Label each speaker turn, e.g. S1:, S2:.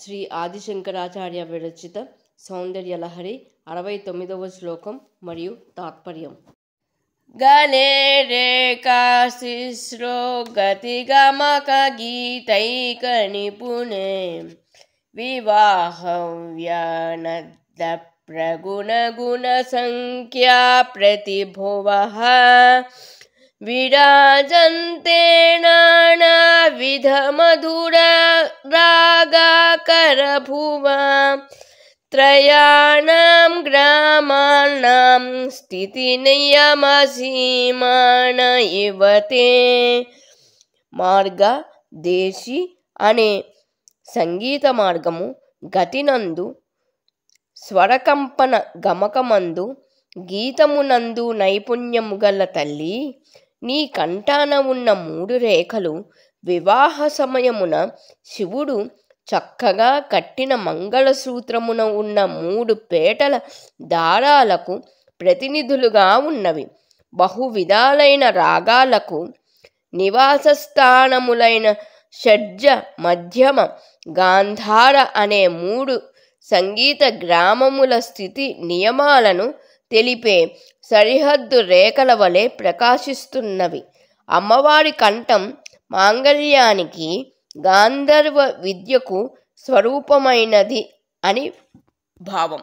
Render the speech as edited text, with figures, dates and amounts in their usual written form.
S1: శ్రీ ఆదిశంకరాచార్య విరచిత సౌందర్యలహరి 69వ శ్లోకం మరియు తాత్పర్యం. గలే రేఖాశిశ్రో గతిగమక గీతైక నిపుణే వివాహవ్యానద్ద ప్రగుణ గుణ సంఖ్యా ప్రతిభువః విరాజంతే నానావిధ మధుర రాగాకర భువా త్రయాణం గ్రామాణం స్థితి నియమసీమాన ఇవతే. మార్గ దేశి అనే సంగీత మార్గము గతినందు, స్వరకంపన గమకమందు, గీతమునందు నైపుణ్యము గల తల్లి, నీ కంఠాన ఉన్న 3 రేఖలు వివాహ సమయమున శివుడు చక్కగా కట్టిన మంగళసూత్రమున ఉన్న 3 పేటల దారాలకు ప్రతినిధులుగా ఉన్నవి. బహువిధాలైన రాగాలకు నివాసస్థానములైన షడ్జ, మధ్యమ, గాంధార అనే 3 సంగీత గ్రామముల స్థితి నియమాలను తెలిపే సరిహద్దు రేఖల వలె ప్రకాశిస్తున్నవి. అమ్మవారి కంఠం మాంగళ్యానికి, గాంధర్వ విద్యకు స్వరూపమైనది అని భావం.